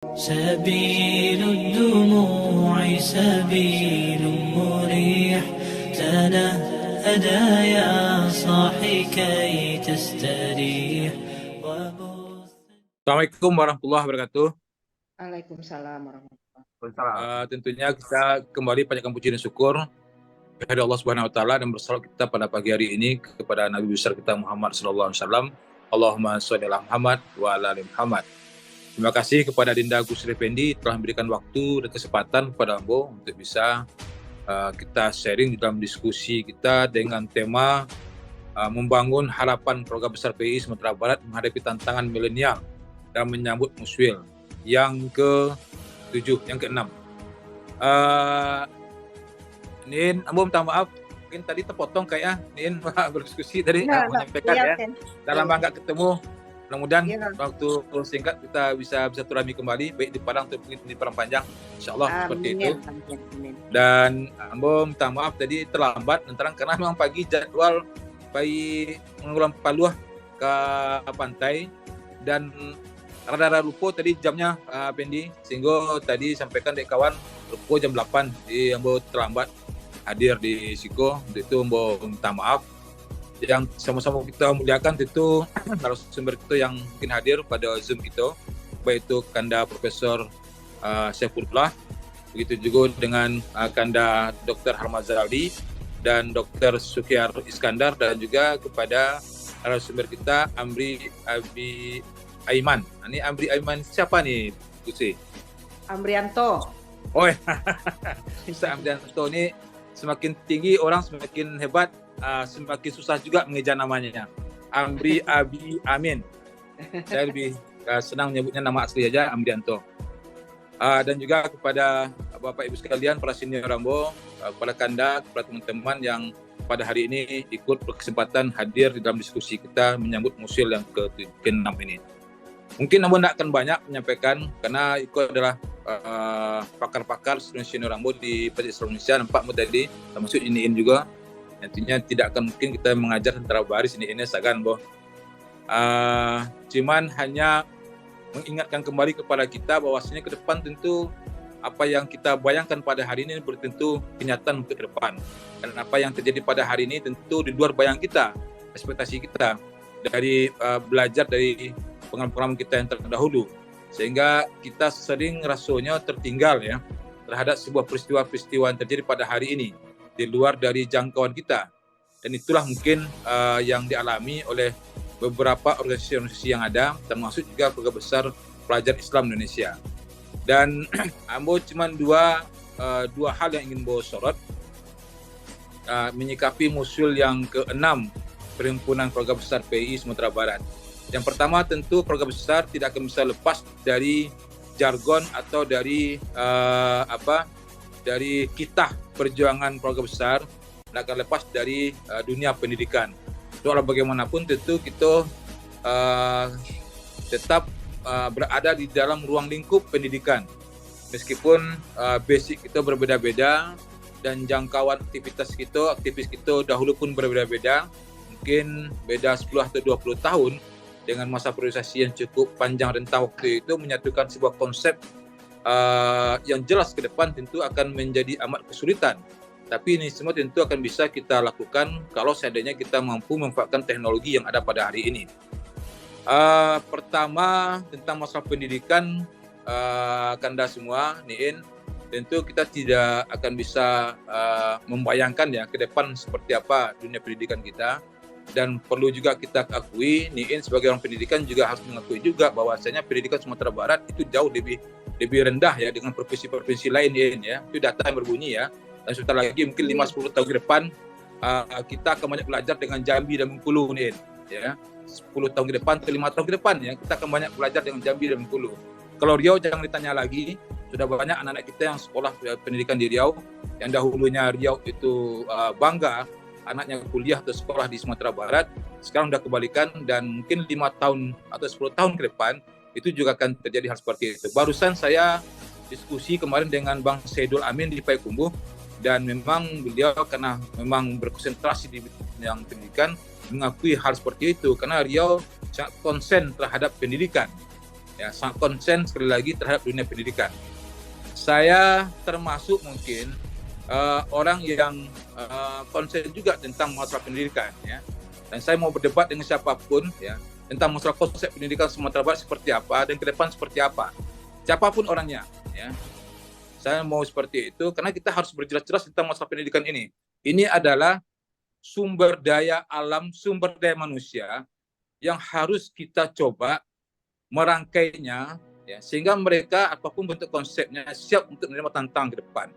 سبيل الدموع سبيل مريح تنهدى يا صاحي كي تستريح. Assalamualaikum warahmatullahi wabarakatuh. Waalaikumsalam warahmatullahi wabarakatuh. Tentunya kita kembali panjatkan puji dan syukur kepada Allah Subhanahu wa taala dan bersalawat kita pada pagi hari ini kepada Nabi besar kita Muhammad sallallahu alaihi wasallam. Allahumma sholli ala Muhammad wa ala ali Muhammad. Terima kasih kepada Dinda Gusri Effendi telah memberikan waktu dan kesempatan kepada Ambo untuk bisa kita sharing dalam diskusi kita dengan tema membangun harapan program besar PI Sumatera Barat menghadapi tantangan milenial dan menyambut Muswil yang ke-7, yang ke-6. Nin, Ambo minta maaf, mungkin tadi terpotong kayak Nin berdiskusi tadi menyampaikan ya. Dah lama nggak ketemu. Mudah-mudahan waktu singkat kita bisa turami kembali, baik di Padang ataupun di Padang Panjang, insyaallah seperti itu. Dan Ambo minta maaf tadi terlambat lantaran karena memang pagi jadwal pergi mengulang Paluah ke pantai dan rada-rada lupa tadi jamnya Pendi, sehingga tadi sampaikan dek kawan lupa jam 8, jadi Ambo terlambat hadir di Siko. Untuk itu Ambo minta maaf. Yang sama-sama kita muliakan tentu narasumber kita yang mungkin hadir pada Zoom kita, baik itu Kanda Profesor Saifullah, begitu juga dengan Kanda Dr. Harmazali dan Dr. Sukiar Iskandar, dan juga kepada narasumber kita Amri Abi Aiman. Ini Amri Aiman siapa nih, Gusi? Amrianto. Oh ya, Ustaz Amrianto ini semakin tinggi orang semakin hebat, semakin susah juga mengejar namanya. Amri Abi Amin. Saya lebih senang menyebutnya nama asli aja, Amrianto. Dan juga kepada Bapak Ibu sekalian, para senior Ambo, kepada Kanda, kepada teman-teman yang pada hari ini ikut berkesempatan hadir di dalam diskusi kita menyambut Muswil yang ke-6 ini. Mungkin Ambo tidak akan banyak menyampaikan karena ikut adalah pakar-pakar senior Ambo di Masjid Islam Indonesia, nampak tadi termasuk iniin juga. Nantinya tidak akan mungkin kita mengajar tentara baris ini sagan boh. Cuman hanya mengingatkan kembali kepada kita bahwasanya ke depan tentu apa yang kita bayangkan pada hari ini bertentu kenyataan untuk ke depan. Dan apa yang terjadi pada hari ini tentu di luar bayang kita, ekspektasi kita dari belajar dari pengalaman kita yang terdahulu. Sehingga kita sering rasanya tertinggal ya terhadap sebuah peristiwa-peristiwa yang terjadi pada hari ini di luar dari jangkauan kita. Dan itulah mungkin yang dialami oleh beberapa organisasi yang ada, termasuk juga keluarga besar pelajar Islam Indonesia. Dan Ambo cuma dua hal yang ingin Ambo sorot menyikapi Muswil yang ke-6 Perhimpunan Keluarga Besar PI Sumatera Barat. Yang pertama tentu keluarga besar tidak akan bisa lepas dari jargon atau dari dari kitah perjuangan keluarga besar, tidak akan lepas dari dunia pendidikan. Soal bagaimanapun tentu kita tetap berada di dalam ruang lingkup pendidikan. Meskipun basic kita berbeda-beda dan jangkauan aktivis kita dahulu pun berbeda-beda, mungkin beda 10 atau 20 tahun, dengan masa priorisasi yang cukup panjang rentang waktu itu menyatukan sebuah konsep yang jelas ke depan tentu akan menjadi amat kesulitan. Tapi ini semua tentu akan bisa kita lakukan kalau seandainya kita mampu memanfaatkan teknologi yang ada pada hari ini. Pertama tentang masalah pendidikan, Kanda semua, Niin, tentu kita tidak akan bisa membayangkan ya ke depan seperti apa dunia pendidikan kita. Dan perlu juga kita akui, Niin sebagai orang pendidikan juga harus mengakui juga bahwasanya pendidikan Sumatera Barat itu jauh lebih rendah ya dengan provinsi-provinsi lain ya. Itu data yang berbunyi ya. Dan sebentar lagi mungkin 5-10 tahun ke depan kita akan banyak belajar dengan Jambi dan Bengkulu Niin ya. 10 tahun ke depan atau 5 tahun ke depan ya kita akan banyak belajar dengan Jambi dan Bengkulu. Kalau Riau jangan ditanya lagi, sudah banyak anak-anak kita yang sekolah pendidikan di Riau yang dahulunya Riau itu bangga anaknya kuliah atau sekolah di Sumatera Barat, sekarang sudah kebalikan dan mungkin 5 tahun atau 10 tahun ke depan itu juga akan terjadi hal seperti itu. Barusan saya diskusi kemarin dengan Bang Saidul Amin di Payakumbuh, dan memang beliau karena memang berkonsentrasi di bidang pendidikan mengakui hal seperti itu karena Riau sangat konsen terhadap pendidikan. ya, sangat konsen sekali lagi terhadap dunia pendidikan. Saya termasuk mungkin orang yang konsen juga tentang masalah pendidikan, ya. Dan saya mau berdebat dengan siapapun, ya, tentang masalah konsep pendidikan Sumatera Barat seperti apa dan ke depan seperti apa. Siapapun orangnya, ya. Saya mau seperti itu karena kita harus berjelas-jelas tentang masalah pendidikan ini. Ini adalah sumber daya alam, sumber daya manusia yang harus kita coba merangkainya, ya, sehingga mereka apapun bentuk konsepnya siap untuk menerima tantangan ke depan.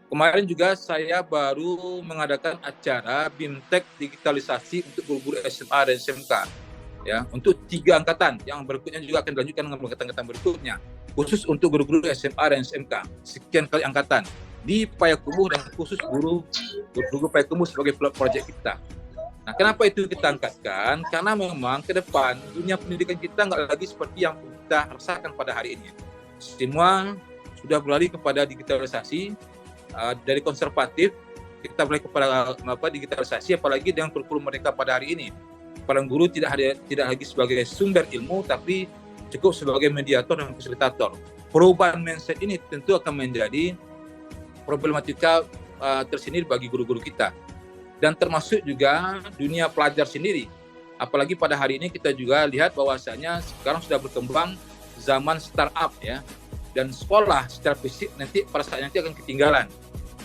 Kemarin juga saya baru mengadakan acara BIMTEK digitalisasi untuk guru-guru SMA dan SMK, ya, untuk 3 angkatan. Yang berikutnya juga akan dilanjutkan dengan angkatan-angkatan berikutnya, khusus untuk guru-guru SMA dan SMK. Sekian kali angkatan di Payakumbuh dan khusus guru Payakumbuh sebagai proyek kita. Nah, kenapa itu kita angkatkan? Karena memang ke depan dunia pendidikan kita nggak lagi seperti yang kita rasakan pada hari ini. Semua sudah berlari kepada digitalisasi, dari konservatif kita berlari kepada digitalisasi, apalagi dengan kurikulum mereka pada hari ini. Para guru tidak lagi sebagai sumber ilmu, tapi cukup sebagai mediator dan fasilitator. Perubahan mindset ini tentu akan menjadi problematika tersendiri bagi guru-guru kita. Dan termasuk juga dunia pelajar sendiri. Apalagi pada hari ini kita juga lihat bahwasanya sekarang sudah berkembang zaman startup, ya. Dan sekolah secara fisik nanti pada saat nanti akan ketinggalan.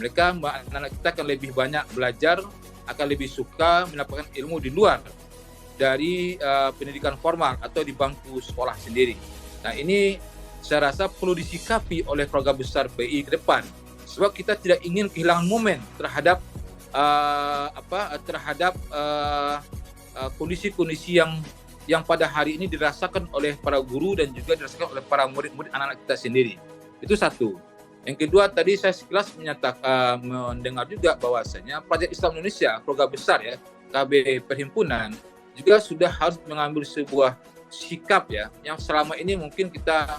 Mereka, anak-anak kita akan lebih banyak belajar, akan lebih suka mendapatkan ilmu di luar dari pendidikan formal atau di bangku sekolah sendiri. Nah, ini saya rasa perlu disikapi oleh keluarga besar BI ke depan. Sebab kita tidak ingin kehilangan momen terhadap kondisi-kondisi yang pada hari ini dirasakan oleh para guru dan juga dirasakan oleh para murid-murid anak-anak kita sendiri. Itu satu. Yang kedua, tadi saya sekilas mendengar juga bahwasanya Project Islam Indonesia, keluarga besar, ya, KB Perhimpunan, juga sudah harus mengambil sebuah sikap, ya, yang selama ini mungkin kita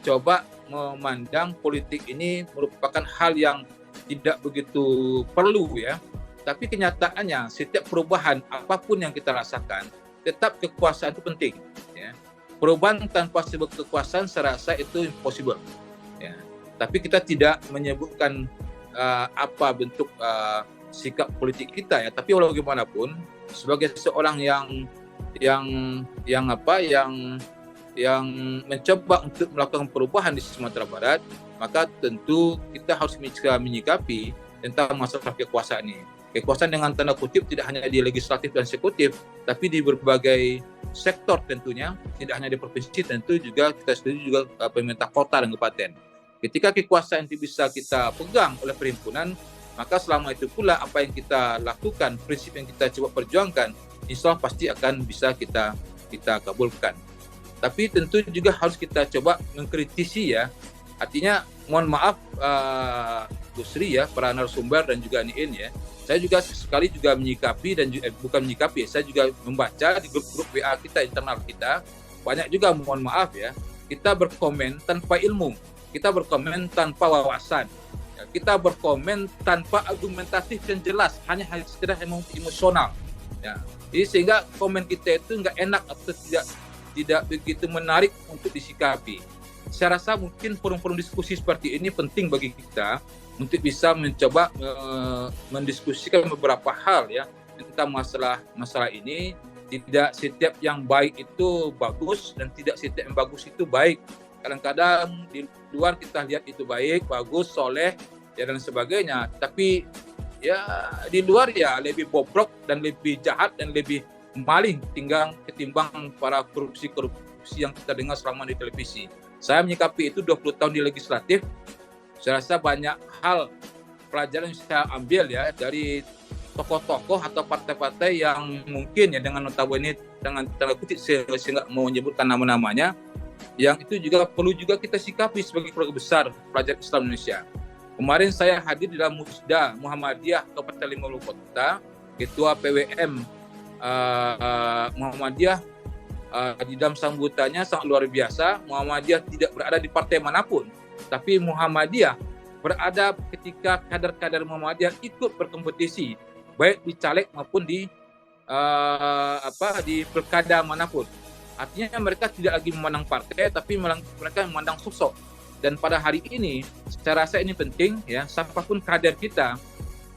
coba memandang politik ini merupakan hal yang tidak begitu perlu, ya. Tapi kenyataannya setiap perubahan apapun yang kita rasakan, tetap kekuasaan itu penting, ya. Perubahan tanpa sebuah kekuasaan saya rasa itu impossible, ya. Tapi kita tidak menyebutkan apa bentuk sikap politik kita, ya. Tapi walau bagaimanapun sebagai seorang yang mencoba untuk melakukan perubahan di Sumatera Barat, maka tentu kita harus menyikapi tentang masalah kekuasaan ini. Kekuasaan dengan tanda kutip tidak hanya di legislatif dan eksekutif, tapi di berbagai sektor tentunya, tidak hanya di provinsi, tentu juga kita setuju juga pemerintah kota dan kabupaten. Ketika kekuasaan itu bisa kita pegang oleh perhimpunan, maka selama itu pula apa yang kita lakukan, prinsip yang kita coba perjuangkan, insya Allah pasti akan bisa kita kabulkan. Tapi tentu juga harus kita coba mengkritisi, ya. Artinya mohon maaf Bu Sri, ya, para narasumber dan juga Niin, ya. Saya juga sekali juga menyikapi dan bukan menyikapi, saya juga membaca di grup-grup WA kita, internal kita, banyak juga mohon maaf, ya, kita berkomen tanpa ilmu, kita berkomen tanpa wawasan, ya, kita berkomen tanpa argumentatif yang jelas, hanya sekedar emosional, ya. Jadi sehingga komen kita itu nggak enak atau tidak begitu menarik untuk disikapi. Saya rasa mungkin forum-forum diskusi seperti ini penting bagi kita untuk bisa mencoba mendiskusikan beberapa hal, ya, tentang masalah ini. Tidak setiap yang baik itu bagus dan tidak setiap yang bagus itu baik. Kadang-kadang di luar kita lihat itu baik, bagus, soleh, ya, dan sebagainya. Tapi ya di luar ya lebih bobrok dan lebih jahat dan lebih maling ketimbang para korupsi yang kita dengar selama di televisi. Saya menyikapi itu 20 tahun di legislatif. Saya rasa banyak hal pelajaran yang saya ambil, ya, dari tokoh-tokoh atau partai-partai yang mungkin, ya, dengan notabene dengan tanda kutip saya nggak mau menyebutkan nama-namanya, yang itu juga perlu juga kita sikapi sebagai keluarga besar pelajar Islam Indonesia. Kemarin saya hadir di dalam Musda Muhammadiyah Kabupaten Lima Hulu Kota, Ketua PWM Muhammadiyah di dalam sambutannya sangat luar biasa. Muhammadiyah tidak berada di partai manapun, tapi Muhammadiyah berada ketika kader-kader Muhammadiyah ikut berkompetisi, baik di caleg maupun di pilkada manapun. Artinya mereka tidak lagi memandang partai, tapi mereka memandang sosok. Dan pada hari ini, saya rasa ini penting ya, siapapun kader kita,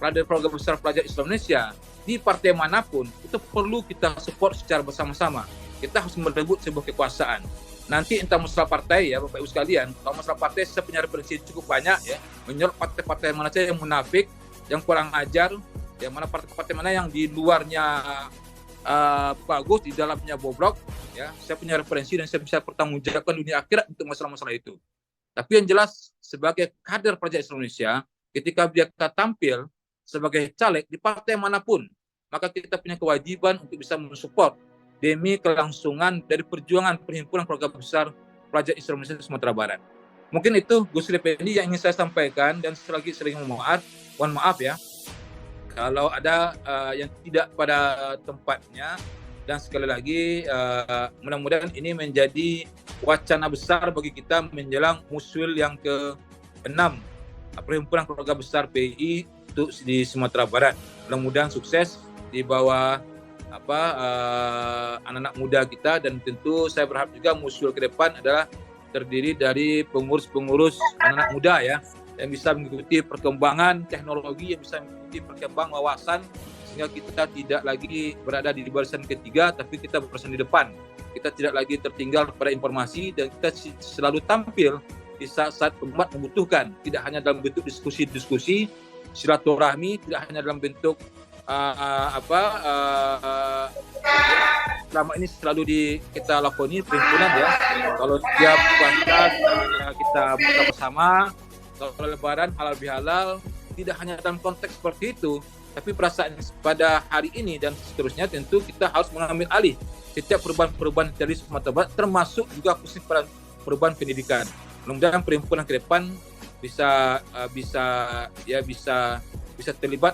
kader keluarga besar pelajar Islam Indonesia di partai manapun, itu perlu kita support secara bersama-sama. Kita harus merebut sebuah kekuasaan. Nanti entah masalah partai ya Bapak Ibu sekalian, kalau masalah partai saya punya referensi cukup banyak ya, menyorot partai-partai mana saja yang munafik, yang kurang ajar, yang mana partai-partai mana yang di luarnya bagus, di dalamnya bobrok ya. Saya punya referensi dan saya bisa pertanggungjawabkan dunia akhirat untuk masalah-masalah itu. Tapi yang jelas sebagai kader pelajar Islam Indonesia, ketika dia tampil sebagai caleg di partai manapun, maka kita punya kewajiban untuk bisa mensupport demi kelangsungan dari perjuangan perhimpunan keluarga besar pelajar Islam Indonesia Sumatera Barat. Mungkin itu Gus Effendi yang ingin saya sampaikan, dan sekali lagi sering mohon maaf ya kalau ada yang tidak pada tempatnya, dan sekali lagi mudah-mudahan ini menjadi wacana besar bagi kita menjelang musyul yang ke-6 perhimpunan keluarga besar PII untuk di Sumatera Barat. Mudah-mudahan sukses di bawah anak-anak muda kita, dan tentu saya berharap juga musyul ke depan adalah terdiri dari pengurus-pengurus anak-anak muda ya, yang bisa mengikuti perkembangan teknologi, yang bisa mengikuti perkembangan wawasan, sehingga kita tidak lagi berada di barisan ketiga, tapi kita barisan di depan. Kita tidak lagi tertinggal pada informasi, dan kita selalu tampil di saat-saat umat membutuhkan, tidak hanya dalam bentuk diskusi-diskusi, silaturahmi, tidak hanya dalam bentuk selama ini selalu kita lakoni perhimpunan ya. Kalau tiap puasa kita buka bersama, kalau lebaran halal bihalal, tidak hanya dalam konteks seperti itu, tapi perasaan pada hari ini dan seterusnya tentu kita harus mengambil alih setiap perubahan-perubahan dari Sumatera Barat, termasuk juga khusus perubahan pendidikan. Mudah-mudahan perhimpunan ke depan bisa terlibat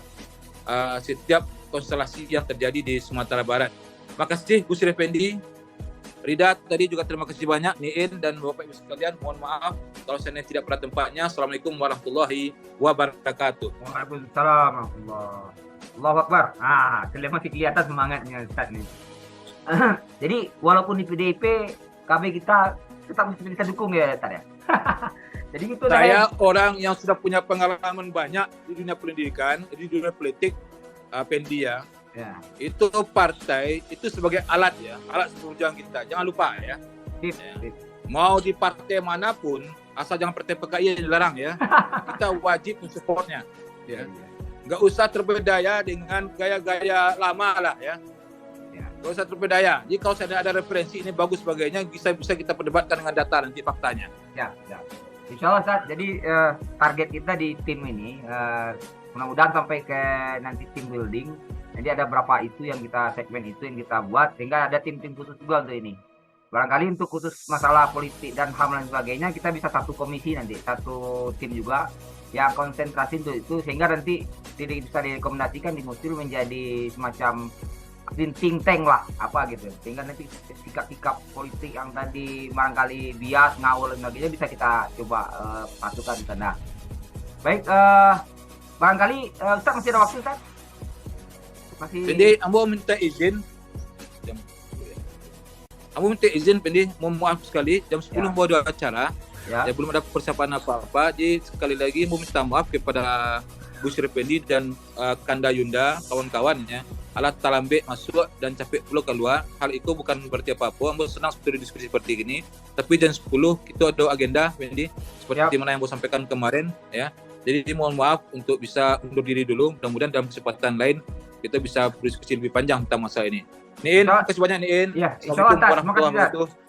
setiap konstelasi yang terjadi di Sumatera Barat. Makasih Gus Effendi, Rida tadi juga terima kasih banyak, Niin dan Bapak Ibu sekalian, mohon maaf kalau saya tidak pada tempatnya. Assalamualaikum warahmatullahi wabarakatuh. Waalaikumsalam warahmatullahi. Allahu Akbar. Masih kelihatan semangatnya Ustaz nih. Jadi walaupun di PDIP KB kita tetap bisa dukung ya Ustaz ya. Jadi gitu saya orang yang sudah punya pengalaman banyak di dunia pendidikan, di dunia politik, Pendi ya. Itu partai itu sebagai alat ya, alat perjuangan kita. Jangan lupa ya. Mau di partai manapun, asal jangan partai PKI yang dilarang ya. Kita wajib mensupportnya. Ya. Nggak usah terbedaya dengan gaya-gaya lama lah ya. Nggak usah terbedaya. Jadi kalau saya ada referensi ini bagus sebagainya, bisa kita perdebatkan dengan data nanti faktanya. Ya. Insya Allah Ustaz, jadi target kita di tim ini mudah-mudahan sampai ke nanti tim building. Jadi ada berapa itu yang kita segmen itu yang kita buat, sehingga ada tim-tim khusus juga untuk ini. Barangkali untuk khusus masalah politik dan HAM dan sebagainya kita bisa satu komisi nanti, satu tim juga yang konsentrasi untuk itu, sehingga nanti bisa direkomendasikan di Musyul menjadi semacam think tank lah gitu, sehingga nanti sikap-sikap politik yang tadi barangkali bias, ngawur dan sebagainya bisa kita coba pasukan di sana. Baik, barangkali Ustaz masih ada waktu Ustaz? Jadi Ambo minta izin Pendi, mohon maaf sekali jam 10 mau ada acara ya, belum ada persiapan apa-apa. Jadi sekali lagi mau minta maaf kepada Gus Effendi dan Kanda Yunda, kawan-kawan ya. Alat talambe masuk dan capek pulau keluar. Hal itu bukan berarti apa-apa. Ambo senang seperti diskusi seperti ini. Tapi jam 10 kita ada agenda, Pendi, seperti mana yang Ambo sampaikan kemarin ya. Jadi mohon maaf untuk bisa undur diri dulu. Mudah-mudahan dalam kesempatan lain kita bisa berdiskusi lebih panjang tentang masalah ini. Niin, terima kasih banyak Niin. Ya, Assalamualaikum warahmatullahi wabarakatuh.